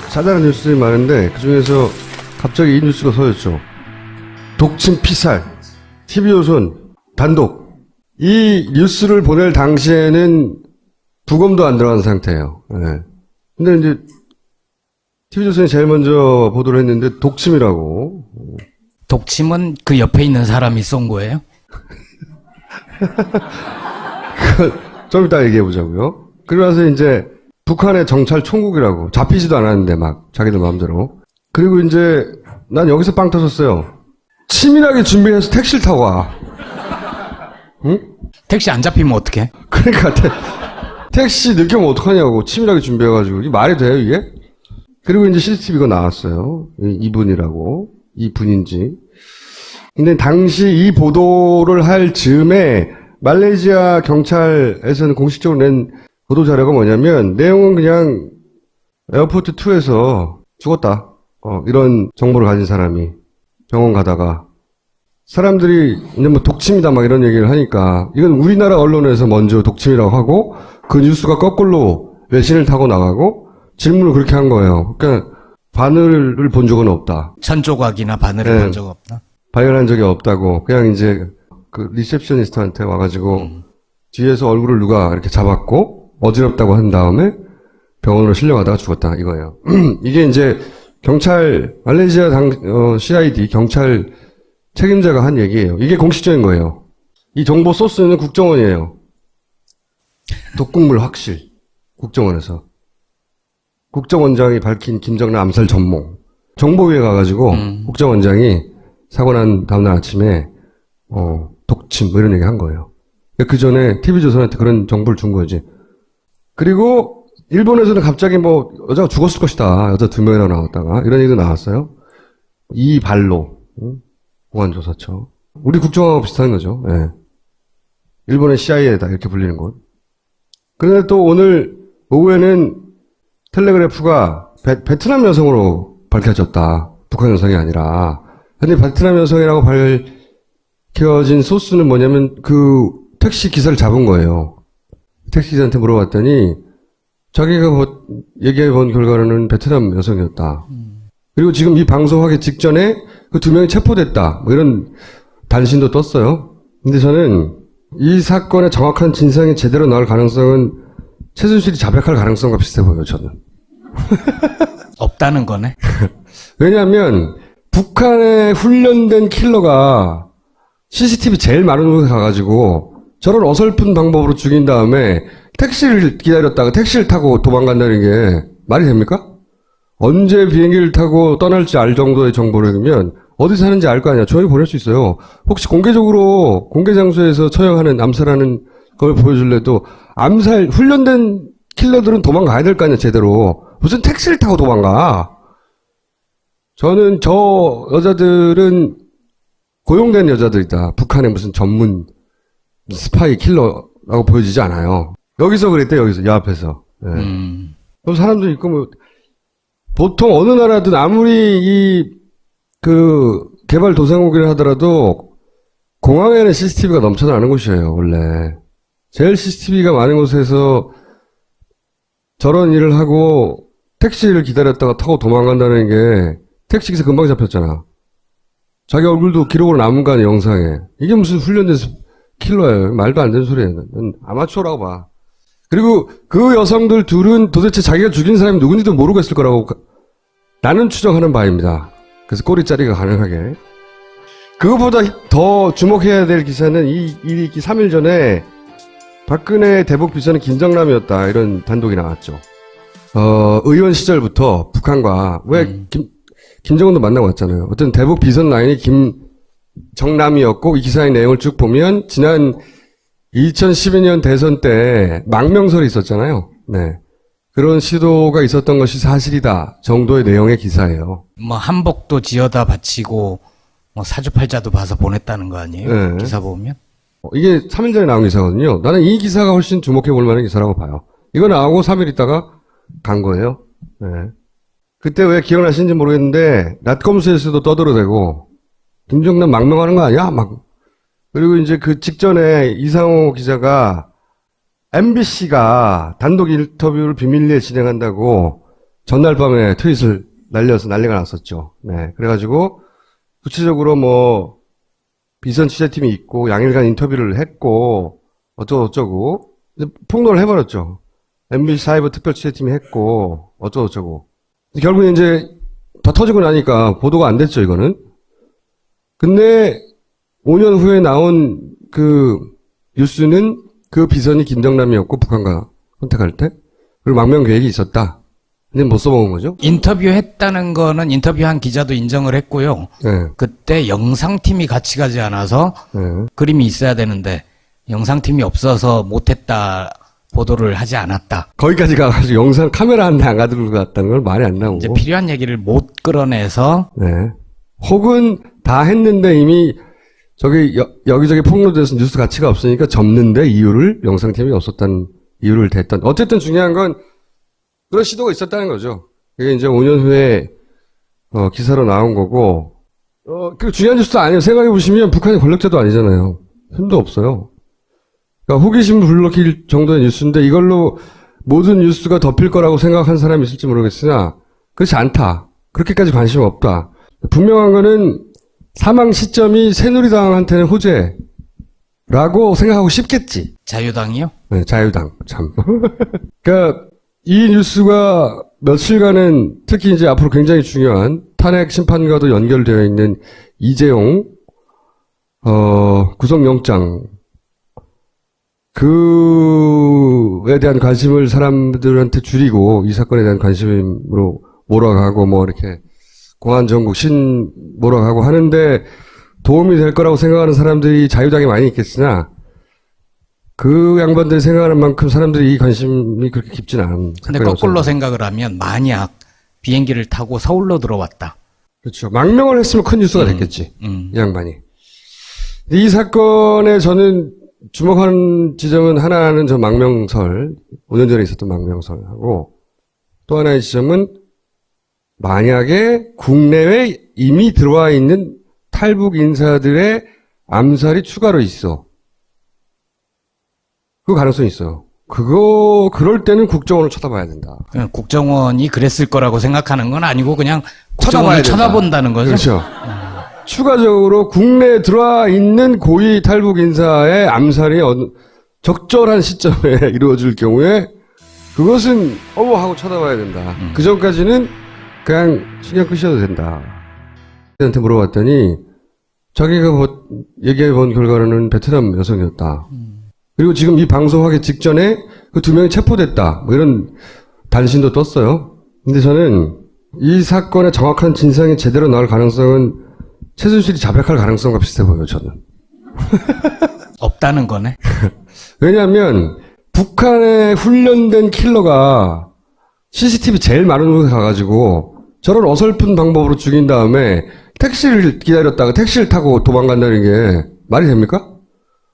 자잘한 뉴스들이 많은데 그중에서 갑자기 이 뉴스가 터졌죠. 독침 피살, TV조선 단독. 이 뉴스를 보낼 당시에는 부검도 안 들어간 상태예요. 네. 근데 이제 TV조선이 제일 먼저 보도를 했는데 독침이라고. 독침은 그 옆에 있는 사람이 쏜 거예요? 좀 이따 얘기해 보자고요. 그러고 나서 이제 북한의 정찰 총국이라고 잡히지도 않았는데 막 자기들 마음대로. 그리고 이제 난 여기서 빵 터졌어요. 치밀하게 준비해서 택시를 타고 와. 응? 택시 안 잡히면 어떡해? 그러니까 택시 늦게 오면 어떡하냐고 치밀하게 준비해가지고 이게 말이 돼요 이게? 그리고 이제 CCTV가 나왔어요. 이분이라고. 이분인지. 근데 당시 이 보도를 할 즈음에 말레이시아 경찰에서는 공식적으로 낸 보도 자료가 뭐냐면 내용은 그냥 에어포트 2에서 죽었다. 이런 정보를 가진 사람이 병원 가다가 사람들이 이제 뭐 독침이다 막 이런 얘기를 하니까 이건 우리나라 언론에서 먼저 독침이라고 하고 그 뉴스가 거꾸로 외신을 타고 나가고 질문을 그렇게 한 거예요. 그러니까 바늘을 본 적은 없다. 천조각이나 바늘을 네. 본 적 없나? 발견한 적이 없다고. 그냥 이제 그 리셉셔니스트한테 와가지고 뒤에서 얼굴을 누가 이렇게 잡았고 어지럽다고 한 다음에 병원으로 실려가다가 죽었다 이거예요. 이게 이제 경찰 말레이시아 CID 경찰 책임자가 한 얘기예요. 이게 공식적인 거예요. 이 정보 소스는 국정원이에요. 독극물 확실. 국정원에서. 국정원장이 밝힌 김정남 암살 전몽. 정보위에 가가지고 국정원장이 사고 난 다음날 아침에 독침 뭐 이런 얘기 한 거예요. 그 전에 TV조선한테 그런 정보를 준 거지. 그리고 일본에서는 갑자기 뭐 여자가 죽었을 것이다. 여자 2명이나 나왔다가 이런 얘기도 나왔어요. 이 발로 공안조사처. 우리 국정원하고 비슷한 거죠. 예. 일본의 CIA다 이렇게 불리는 것. 그런데 또 오늘 오후에는 텔레그래프가 베트남 여성으로 밝혀졌다. 북한 여성이 아니라. 근데 베트남 여성이라고 밝혀진 소스는 뭐냐면 그 택시 기사를 잡은 거예요. 택시 기사한테 물어봤더니 자기가 얘기해 본 결과로는 베트남 여성이었다. 그리고 지금 이 방송하기 직전에 그 2명이 체포됐다. 뭐 이런 단신도 떴어요. 근데 저는 이 사건의 정확한 진상이 제대로 나올 가능성은 최순실이 자백할 가능성과 비슷해 보여요, 저는. 없다는 거네. 왜냐하면 북한의 훈련된 킬러가 CCTV 제일 많은 곳에 가가지고 저런 어설픈 방법으로 죽인 다음에 택시를 기다렸다가 택시를 타고 도망간다는 게 말이 됩니까? 언제 비행기를 타고 떠날지 알 정도의 정보라면 어디 사는지 알 거 아니야. 저희 보낼 수 있어요. 혹시 공개적으로 공개 장소에서 처형하는 암살하는 걸 보여줄래도 암살 훈련된 킬러들은 도망가야 될 거 아니야 제대로. 무슨 택시를 타고 도망가. 저는 저 여자들은 고용된 여자들이다. 북한의 무슨 전문 스파이 킬러라고 보여지지 않아요. 여기서 그랬대 여기서 이 앞에서. 네. 그럼 사람도 있고 뭐 보통 어느 나라든 아무리 그 개발도상국이라 하더라도 공항에는 CCTV가 넘쳐나는 곳이에요 원래. 제일 CCTV가 많은 곳에서 저런 일을 하고 택시를 기다렸다가 타고 도망간다는 게 택시기사 금방 잡혔잖아. 자기 얼굴도 기록으로 남은 거 아니야 영상에. 이게 무슨 훈련된 킬러예요. 말도 안 되는 소리예요. 아마추어라고 봐. 그리고 그 여성들 둘은 도대체 자기가 죽인 사람이 누군지도 모르고 했을 거라고 나는 추정하는 바입니다. 그래서 꼬리자리가 가능하게. 그것보다 더 주목해야 될 기사는 이 일이 3일 전에 박근혜 대북 비서는 김정남이었다. 이런 단독이 나왔죠. 의원 시절부터 북한과 왜 김정은도 만나고 왔잖아요. 어떤 대북 비선 라인이 김정남이었고 이 기사의 내용을 쭉 보면 지난 2012년 대선 때 망명설이 있었잖아요. 네. 그런 시도가 있었던 것이 사실이다 정도의 내용의 기사예요. 뭐 한복도 지어다 바치고 뭐 사주팔자도 봐서 보냈다는 거 아니에요? 네. 기사 보면? 이게 3일 전에 나온 기사거든요. 나는 이 기사가 훨씬 주목해 볼 만한 기사라고 봐요. 이거 나오고 3일 있다가 간 거예요. 네. 그때 왜 기억나시는지 모르겠는데 닷컴스에서도 떠들어대고 김정남 망명하는 거 아니야? 막. 그리고 이제 그 직전에 이상호 기자가 MBC가 단독 인터뷰를 비밀리에 진행한다고 전날 밤에 트윗을 날려서 난리가 났었죠. 네. 그래가지고, 구체적으로 뭐, 비선 취재팀이 있고, 양일간 인터뷰를 했고, 어쩌고저쩌고, 폭로를 해버렸죠. MBC 사이버 특별 취재팀이 했고, 어쩌고저쩌고. 결국에 이제, 다 터지고 나니까 보도가 안 됐죠, 이거는. 근데, 5년 후에 나온 그 뉴스는 그 비선이 김정남이었고, 북한과 컨택할 때. 그리고 망명 계획이 있었다. 근데 못 써먹은 거죠? 인터뷰했다는 거는 인터뷰한 기자도 인정을 했고요. 네. 그때 영상팀이 같이 가지 않아서 네. 그림이 있어야 되는데 영상팀이 없어서 못했다 보도를 하지 않았다. 거기까지 가가지고 영상 카메라 한 대 안 가지고 갔다는 걸 말이 안 나오고. 이제 필요한 얘기를 못 끌어내서 네. 혹은 다 했는데 이미 저기 여기저기 폭로돼서 뉴스 가치가 없으니까 접는데 이유를 영상팀이 없었다는 이유를 댔던. 어쨌든 중요한 건 그런 시도가 있었다는 거죠. 그게 이제 5년 후에 기사로 나온 거고 그 중요한 뉴스도 아니에요. 생각해 보시면 북한이 권력자도 아니잖아요. 힘도 없어요. 그러니까 호기심 불러킬 정도의 뉴스인데 이걸로 모든 뉴스가 덮일 거라고 생각한 사람이 있을지 모르겠으나 그렇지 않다. 그렇게까지 관심 없다. 분명한 거는 사망 시점이 새누리당한테는 호재라고 생각하고 싶겠지. 자유당이요? 네, 자유당 참. 그러니까 이 뉴스가 며칠간은 특히 이제 앞으로 굉장히 중요한 탄핵 심판과도 연결되어 있는 이재용 구속영장 그에 대한 관심을 사람들한테 줄이고 이 사건에 대한 관심으로 몰아가고 뭐 이렇게 공안정국 신 몰아가고 하는데 도움이 될 거라고 생각하는 사람들이 자유당에 많이 있겠으나 그 양반들이 생각하는 만큼 사람들이 이 관심이 그렇게 깊지는 않은. 근데 거꾸로 생각을 하면 만약 비행기를 타고 서울로 들어왔다. 그렇죠. 망명을 했으면 큰 뉴스가 됐겠지. 이 양반이. 이 사건에 저는 주목하는 지점은 하나는 저 망명설, 5년 전에 있었던 망명설하고 또 하나의 지점은 만약에 국내에 이미 들어와 있는 탈북 인사들의 암살이 추가로 있어. 그 가능성이 있어요. 그럴 때는 국정원을 쳐다봐야 된다. 국정원이 그랬을 거라고 생각하는 건 아니고 그냥 쳐다봐야 국정원을 된다. 쳐다본다는 거죠. 그렇죠. 추가적으로 국내에 들어와 있는 고위 탈북 인사의 암살이 적절한 시점에 이루어질 경우에 그것은 하고 쳐다봐야 된다. 그 전까지는 그냥 신경 끄셔도 된다. 한테 물어봤더니 자기가 얘기해 본 결과로는 베트남 여성이었다. 그리고 지금 이 방송하기 직전에 그 2명이 체포됐다. 뭐 이런 단신도 떴어요. 근데 저는 이 사건의 정확한 진상이 제대로 나올 가능성은 최순실이 자백할 가능성과 비슷해 보여요, 저는. 없다는 거네. 왜냐하면 북한에 훈련된 킬러가 CCTV 제일 많은 곳에 가가지고 저런 어설픈 방법으로 죽인 다음에 택시를 기다렸다가 택시를 타고 도망간다는 게 말이 됩니까?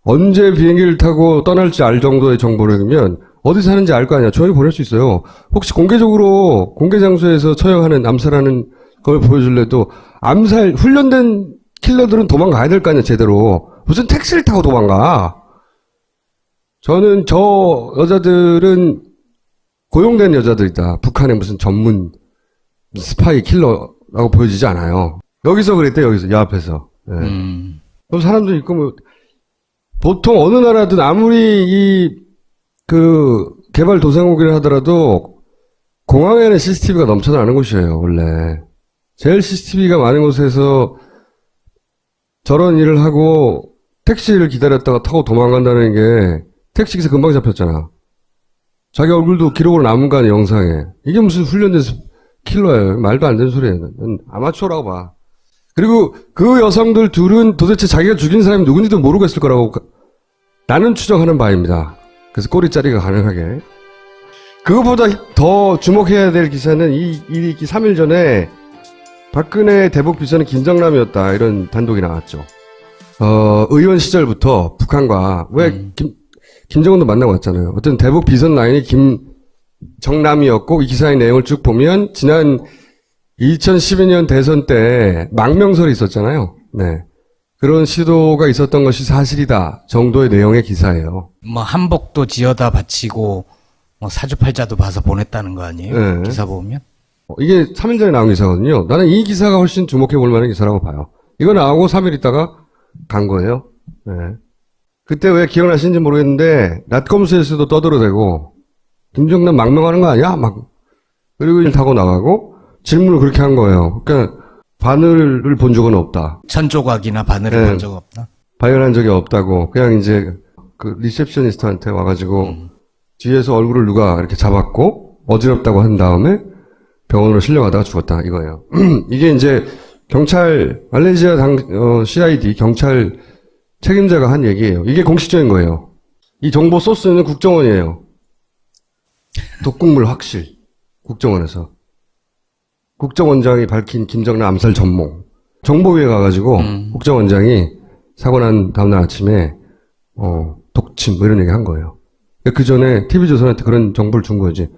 언제 비행기를 타고 떠날지 알 정도의 정보라면 어디 사는지 알 거 아니야. 조용히 보낼 수 있어요. 혹시 공개적으로 공개 장소에서 처형하는 암살하는 걸 보여줄래도 암살 훈련된 킬러들은 도망가야 될 거 아니야. 제대로. 무슨 택시를 타고 도망가. 저는 저 여자들은 고용된 여자들이다. 북한의 무슨 전문 스파이 킬러라고 보여지지 않아요. 여기서 그랬대. 여기서 이 앞에서. 네. 그럼 사람들 있고 뭐 보통 어느 나라든 아무리 개발 도상국이라 하더라도 공항에는 CCTV가 넘쳐나는 곳이에요, 원래. 제일 CCTV가 많은 곳에서 저런 일을 하고 택시를 기다렸다가 타고 도망간다는 게 택시기사 금방 잡혔잖아. 자기 얼굴도 기록으로 남은 거 아니야, 영상에. 이게 무슨 훈련된 킬러예요. 말도 안 되는 소리예요. 아마추어라고 봐. 그리고 그 여성들 둘은 도대체 자기가 죽인 사람이 누군지도 모르고 했을 거라고 나는 추정하는 바입니다. 그래서 꼬리자리가 가능하게. 그거보다 더 주목해야 될 기사는 이 일이 있기 3일 전에 박근혜 대북 비서는 김정남이었다. 이런 단독이 나왔죠. 의원 시절부터 북한과 왜 김정은도 만나고 왔잖아요. 어떤 대북 비선 라인이 김정남이었고 이 기사의 내용을 쭉 보면 지난 2012년 대선 때 망명설이 있었잖아요. 네. 그런 시도가 있었던 것이 사실이다 정도의 내용의 기사예요. 뭐 한복도 지어다 바치고 뭐 사주팔자도 봐서 보냈다는 거 아니에요? 네. 기사 보면? 이게 3일 전에 나온 기사거든요. 나는 이 기사가 훨씬 주목해 볼 만한 기사라고 봐요. 이거 나오고 3일 있다가 간 거예요. 네. 그때 왜 기억나시는지 모르겠는데 닷컴스에서도 떠들어대고 김정남 망명하는 거 아니야? 막 그리고 일 타고 나가고 질문을 그렇게 한 거예요. 그러니까 바늘을 본 적은 없다. 천조각이나 바늘을 네. 본 적 없다. 발견한 적이 없다고. 그냥 이제 그 리셉셔니스트한테 와가지고 뒤에서 얼굴을 누가 이렇게 잡았고 어지럽다고 한 다음에 병원으로 실려가다가 죽었다 이거예요. 이게 이제 경찰 말레이시아 CID 경찰 책임자가 한 얘기예요. 이게 공식적인 거예요. 이 정보 소스는 국정원이에요. 독국물 확실. 국정원에서. 국정원장이 밝힌 김정남 암살 전몽. 정보위에 가가지고 국정원장이 사고 난 다음날 아침에 독침 뭐 이런 얘기 한 거예요. 그 전에 TV조선한테 그런 정보를 준 거지.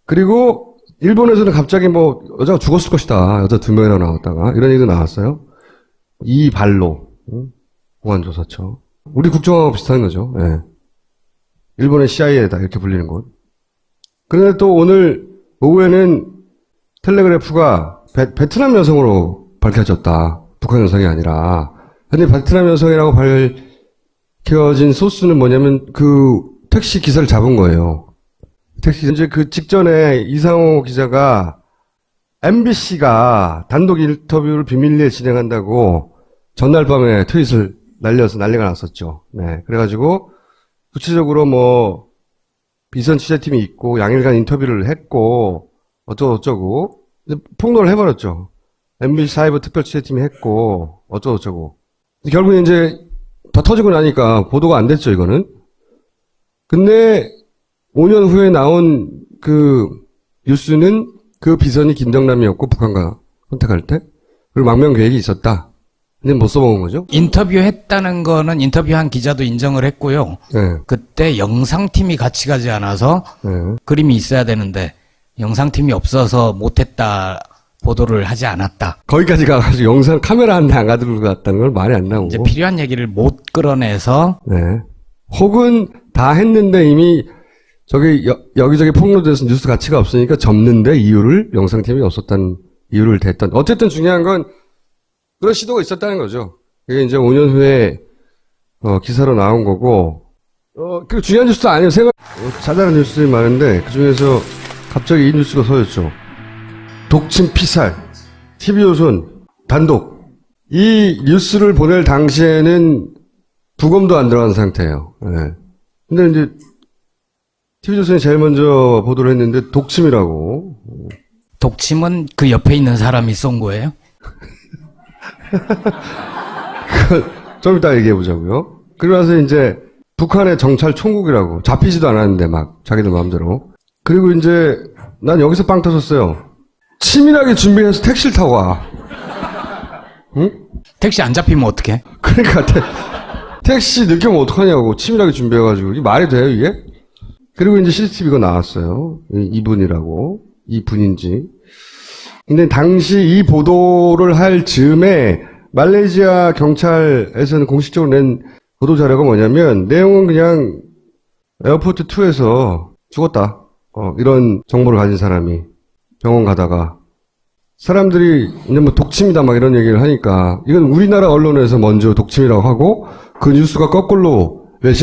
그리고 일본에서는 갑자기 뭐 여자가 죽었을 것이다. 여자 2명이나 나왔다가 이런 얘기도 나왔어요. 이 발로 공안조사처. 우리 국정원하고 비슷한 거죠. 예. 일본의 CIA다 이렇게 불리는 곳. 그런데 또 오늘 오후에는 텔레그래프가 베트남 여성으로 밝혀졌다. 북한 여성이 아니라. 근데 베트남 여성이라고 밝혀진 소스는 뭐냐면 그 택시 기사를 잡은 거예요. 택시 이제 그 직전에 이상호 기자가 MBC가 단독 인터뷰를 비밀리에 진행한다고 전날 밤에 트윗을 날려서 난리가 났었죠. 네. 그래가지고 구체적으로 뭐 비선 취재팀이 있고 양일간 인터뷰를 했고 어쩌고저쩌고 폭로를 해버렸죠. MBC 사이버 특별 취재팀이 했고 어쩌고저쩌고. 결국에 이제 다 터지고 나니까 보도가 안 됐죠, 이거는. 근데 5년 후에 나온 그 뉴스는 그 비선이 김정남이었고 북한과 컨택할 때 그리고 망명 계획이 있었다. 근데 못 써먹은 거죠. 인터뷰했다는 거는 인터뷰한 기자도 인정을 했고요. 네. 그때 영상팀이 같이 가지 않아서 네. 그림이 있어야 되는데 영상팀이 없어서 못했다 보도를 하지 않았다. 거기까지 가가지고 영상 카메라 한 대 안 가지고 갔다는 걸 말이 안 나오고. 이제 필요한 얘기를 못 끌어내서 네. 혹은 다 했는데 이미 저기 여기저기 폭로돼서 뉴스 가치가 없으니까 접는데 이유를 영상팀이 없었다는 이유를 댔던. 어쨌든 중요한 건 그런 시도가 있었다는 거죠. 이게 이제 5년 후에 기사로 나온 거고 그 중요한 뉴스도 아니에요. 자잘한 뉴스들이 많은데 그 중에서 갑자기 이 뉴스가 서였죠. 독침 피살 TV조선 단독. 이 뉴스를 보낼 당시에는 부검도 안 들어간 상태예요. 네. 근데 이제 TV조선이 제일 먼저 보도를 했는데 독침이라고. 독침은 그 옆에 있는 사람이 쏜 거예요? 좀 이따 얘기해 보자고요. 그러고 나서 이제 북한의 정찰 총국이라고 잡히지도 않았는데 막 자기들 마음대로. 그리고 이제 난 여기서 빵 터졌어요. 치밀하게 준비해서 택시를 타고 와. 응? 택시 안 잡히면 어떡해? 그러니까 택시 늦게 오면 어떡하냐고 치밀하게 준비해가지고 이게 말이 돼요 이게? 그리고 이제 CCTV가 나왔어요. 이분이라고 이분인지. 근데 당시 이 보도를 할 즈음에 말레이시아 경찰에서는 공식적으로 낸 보도 자료가 뭐냐면 내용은 그냥 에어포트 2에서 죽었다. 이런 정보를 가진 사람이 병원 가다가 사람들이 이제 뭐 독침이다 막 이런 얘기를 하니까 이건 우리나라 언론에서 먼저 독침이라고 하고 그 뉴스가 거꾸로 외신